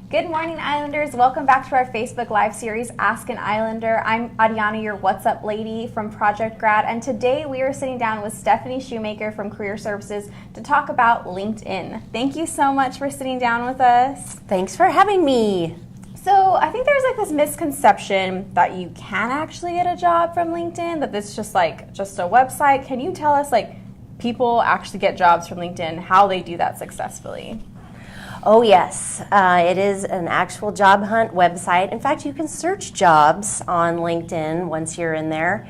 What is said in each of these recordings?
Good morning, Islanders. Welcome back to our Facebook Live series, Ask an Islander. I'm Adiana, your What's Up lady from Project Grad, and today we are sitting down with Stephanie Shoemaker from Career Services to talk about LinkedIn. Thank you so much for sitting down with us. Thanks for having me. So I think there's like this misconception that you can actually get a job from LinkedIn, that it's just a website. Can you tell us, people actually get jobs from LinkedIn, how they do that successfully? Oh yes, it is an actual job hunt website. In fact, you can search jobs on LinkedIn once you're in there.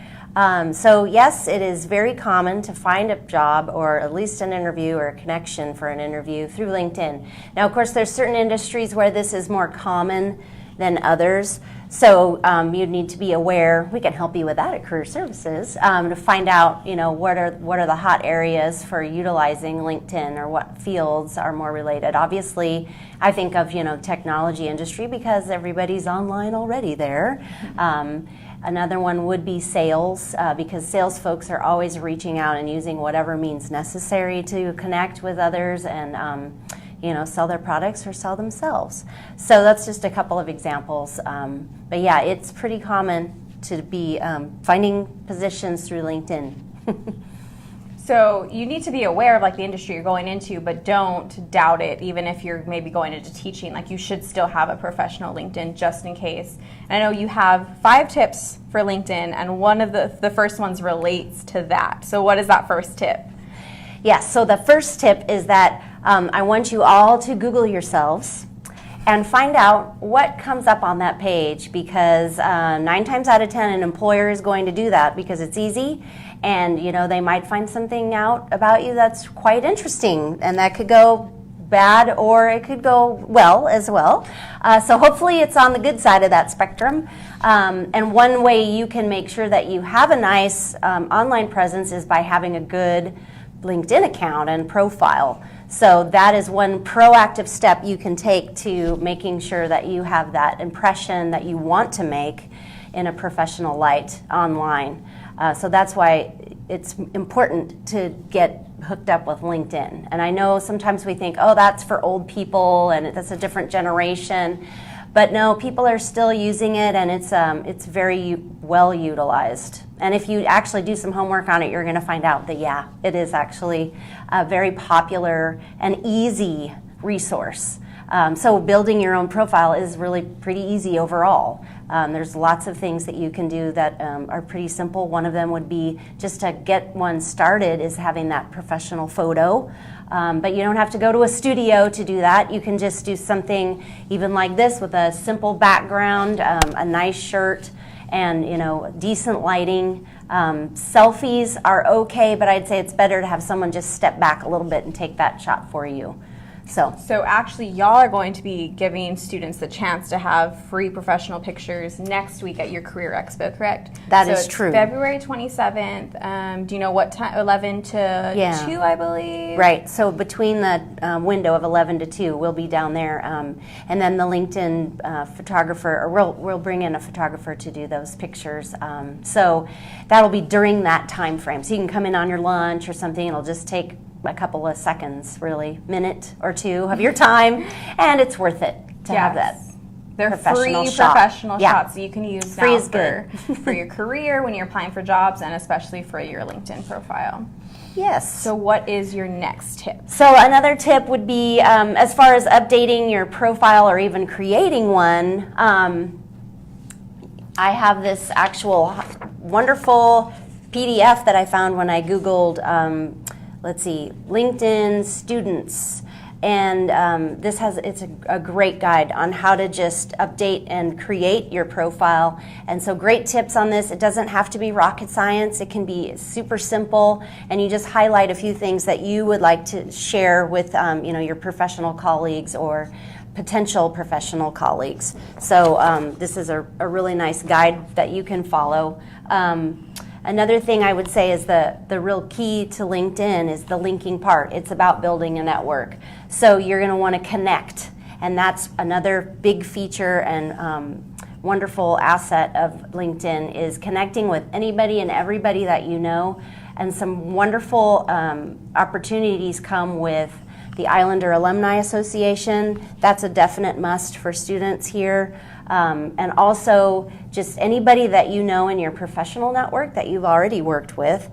So yes, it is very common to find a job or at least an interview or a connection for an interview through LinkedIn. Now, of course, there's certain industries where this is more common than others. So you need to be aware. We can help you with that at Career Services to find out, what are the hot areas for utilizing LinkedIn, or what fields are more related. Obviously, I think of technology industry because everybody's online already there. Another one would be sales, because sales folks are always reaching out and using whatever means necessary to connect with others and sell their products or sell themselves. So that's just a couple of examples. But yeah, it's pretty common to be finding positions through LinkedIn. So you need to be aware of the industry you're going into, but don't doubt it, even if you're maybe going into teaching. You should still have a professional LinkedIn just in case. And I know you have 5 tips for LinkedIn, and one of the first ones relates to that. So what is that first tip? Yes, so the first tip is that I want you all to Google yourselves and find out what comes up on that page, because 9 times out of 10 an employer is going to do that because it's easy, and they might find something out about you that's quite interesting, and that could go bad or it could go well as well. So hopefully it's on the good side of that spectrum. And one way you can make sure that you have a nice online presence is by having a good LinkedIn account and profile. So that is one proactive step you can take to making sure that you have that impression that you want to make in a professional light online. So that's why it's important to get hooked up with LinkedIn. And I know sometimes we think, oh, that's for old people and that's a different generation. But no, people are still using it, and it's very well utilized. And if you actually do some homework on it, you're going to find out that, yeah, it is actually a very popular and easy resource. So building your own profile is really pretty easy overall. There's lots of things that you can do that are pretty simple. One of them would be, just to get one started, is having that professional photo. But you don't have to go to a studio to do that. You can just do something even like this with a simple background, a nice shirt, and decent lighting. Selfies are okay, but I'd say it's better to have someone just step back a little bit and take that shot for you. So actually, y'all are going to be giving students the chance to have free professional pictures next week at your Career Expo, correct? That is true. February 27th. Do you know what time? 11 to 2, I believe? Right. So between the window of 11 to 2, we'll be down there. And then the LinkedIn photographer, or we'll bring in a photographer to do those pictures. So that'll be during that time frame. So you can come in on your lunch or something. It'll just take a couple of seconds, really, minute or two of your time, and it's worth it to have that. They're professional free shot. Professional Yeah. shots, so you can use free now is good. for your career, when you're applying for jobs, and especially for your LinkedIn profile. Yes. So what is your next tip? So another tip would be, as far as updating your profile or even creating one, I have this actual wonderful PDF that I found when I Googled LinkedIn students, and it's a great guide on how to just update and create your profile. And so great tips on this. It doesn't have to be rocket science. It can be super simple, and you just highlight a few things that you would like to share with your professional colleagues or potential professional colleagues. So this is a really nice guide that you can follow. Another thing I would say is the real key to LinkedIn is the linking part. It's about building a network. So you're going to want to connect, and that's another big feature and wonderful asset of LinkedIn, is connecting with anybody and everybody that you know. And some wonderful opportunities come with the Islander Alumni Association, that's a definite must for students here. And also just anybody that you know in your professional network that you've already worked with.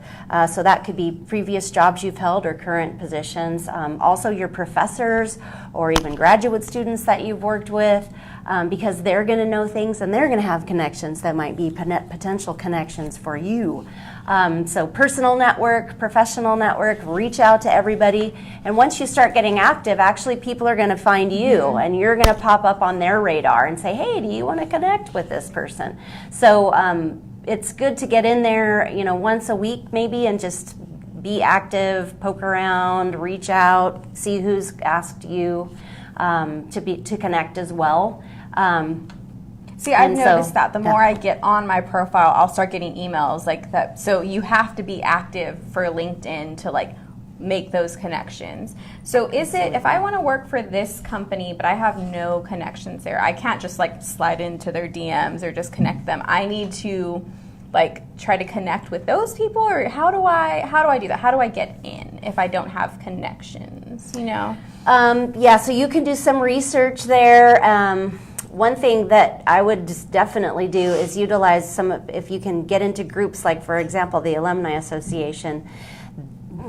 So that could be previous jobs you've held or current positions. Also your professors or even graduate students that you've worked with, because they're going to know things and they're going to have connections that might be potential connections for you. So personal network, professional network, reach out to everybody. And once you start getting active, actually people are going to find you and you're going to pop up on their radar and say, hey, do you want to connect with this person? So it's good to get in there, once a week maybe and just be active, poke around, reach out, see who's asked you to connect as well. See, I've noticed that the more I get on my profile, I'll start getting emails like that. So you have to be active for LinkedIn to make those connections. So is it, if I want to work for this company, but I have no connections there, I can't just slide into their DMs or just connect them. I need to try to connect with those people, or how do I do that? How do I get in if I don't have connections, Yeah, so you can do some research there. One thing that I would just definitely do is utilize if you can get into groups like, for example, the Alumni Association,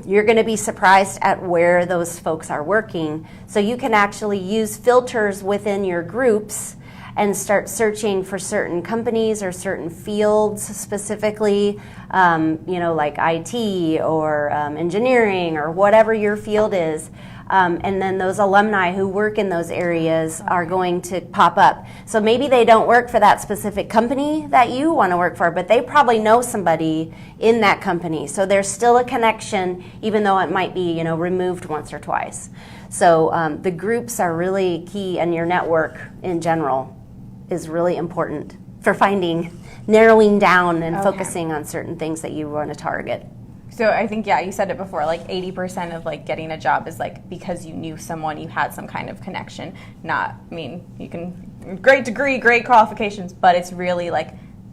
you're going to be surprised at where those folks are working. So you can actually use filters within your groups and start searching for certain companies or certain fields specifically, like IT or engineering or whatever your field is. And then those alumni who work in those areas are going to pop up. So maybe they don't work for that specific company that you want to work for, but they probably know somebody in that company. So there's still a connection, even though it might be, removed once or twice. So the groups are really key, and your network in general is really important for narrowing down and focusing on certain things that you want to target. So I think, you said it before, 80% of getting a job is because you knew someone, you had some kind of connection. You can, great degree, great qualifications, but it's really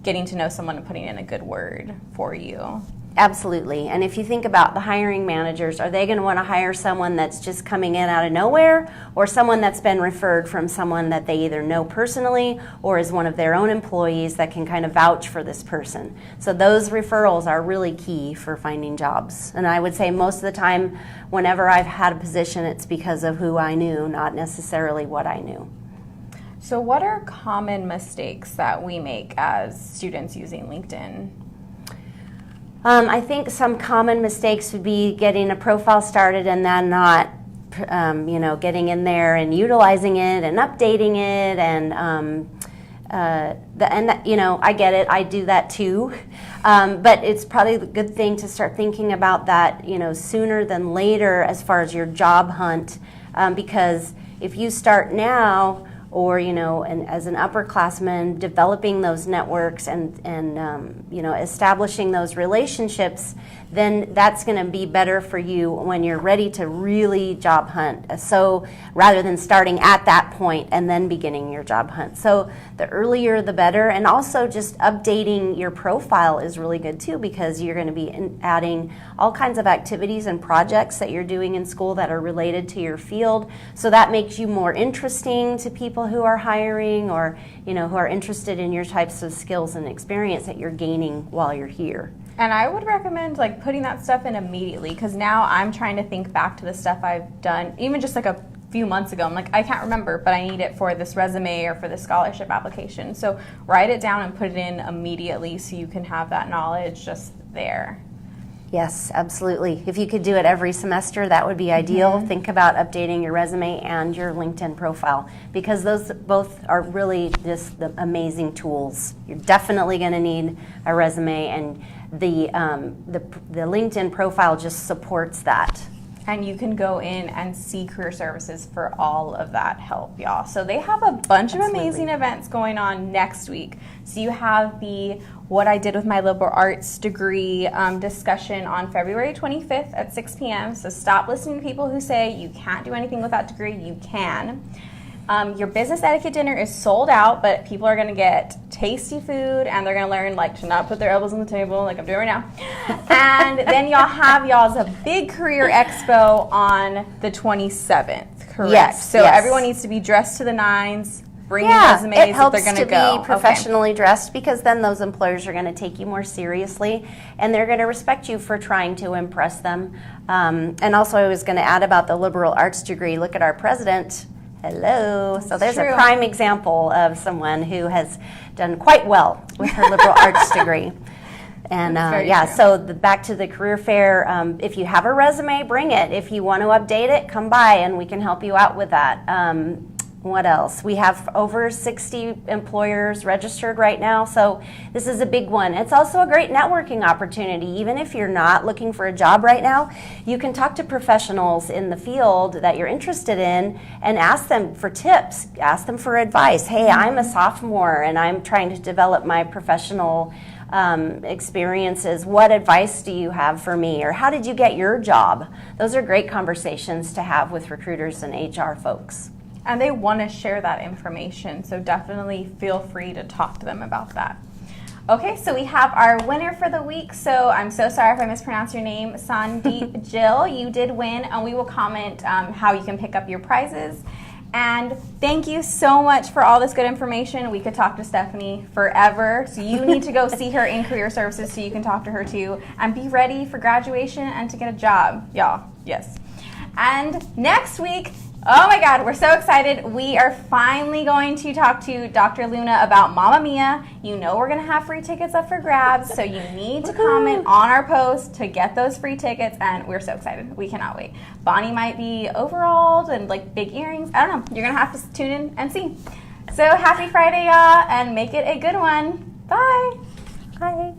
getting to know someone and putting in a good word for you. Absolutely. And if you think about the hiring managers, are they going to want to hire someone that's just coming in out of nowhere, or someone that's been referred from someone that they either know personally or is one of their own employees that can kind of vouch for this person? So those referrals are really key for finding jobs. And I would say most of the time, whenever I've had a position, it's because of who I knew, not necessarily what I knew. So what are common mistakes that we make as students using LinkedIn? I think some common mistakes would be getting a profile started and then not, getting in there and utilizing it and updating it, and I get it. I do that too, but it's probably a good thing to start thinking about that, sooner than later as far as your job hunt, because if you start now, or and as an upperclassman, developing those networks and establishing those relationships, then that's going to be better for you when you're ready to really job hunt. So rather than starting at that point and then beginning your job hunt. So the earlier the better, and also just updating your profile is really good too, because you're going to be adding all kinds of activities and projects that you're doing in school that are related to your field. So that makes you more interesting to people who are hiring, or who are interested in your types of skills and experience that you're gaining while you're here. And I would recommend putting that stuff in immediately, because now I'm trying to think back to the stuff I've done, even just a few months ago. I'm I can't remember, but I need it for this resume or for the scholarship application. So write it down and put it in immediately so you can have that knowledge just there. Yes, absolutely. If you could do it every semester, that would be ideal. Mm-hmm. Think about updating your resume and your LinkedIn profile, because those both are really just the amazing tools. You're definitely going to need a resume, and the LinkedIn profile just supports that. And you can go in and see career services for all of that help, y'all. So they have a bunch of amazing events going on next week. So you have the What I Did with My Liberal Arts degree discussion on February 25th at 6 p.m. So stop listening to people who say you can't do anything with that degree. You can. Your business etiquette dinner is sold out, but people are going to get tasty food, and they're going to learn like to not put their elbows on the table like I'm doing right now. And then y'all have y'all's a big career expo on the 27th, correct? Yes. So everyone needs to be dressed to the nines. Bring resumes it helps if they're going to go. be professionally dressed, because then those employers are going to take you more seriously, and they're going to respect you for trying to impress them. And also, I was going to add about the liberal arts degree. Look at our president. Hello. So there's a prime example of someone who has done quite well with her liberal arts degree. And so back to the career fair, if you have a resume, bring it. If you want to update it, come by and we can help you out with that. What else? We have over 60 employers registered right now, so this is a big one. It's also a great networking opportunity. Even if you're not looking for a job right now, you can talk to professionals in the field that you're interested in and ask them for tips, ask them for advice. Hey, I'm a sophomore and I'm trying to develop my professional experiences. What advice do you have for me? Or how did you get your job? Those are great conversations to have with recruiters and HR folks. And they want to share that information, so definitely feel free to talk to them about that. Okay, so we have our winner for the week. So I'm so sorry if I mispronounced your name, Sandeep Jill. You did win, and we will comment how you can pick up your prizes. And thank you so much for all this good information. We could talk to Stephanie forever, so you need to go see her in Career Services so you can talk to her too. And be ready for graduation and to get a job, y'all. Yes. And next week, oh my God, we're so excited. We are finally going to talk to Dr. Luna about Mamma Mia. You know we're going to have free tickets up for grabs, so you need to comment on our post to get those free tickets, and we're so excited. We cannot wait. Bonnie might be overalled and like big earrings. I don't know. You're going to have to tune in and see. So happy Friday, y'all, and make it a good one. Bye. Bye.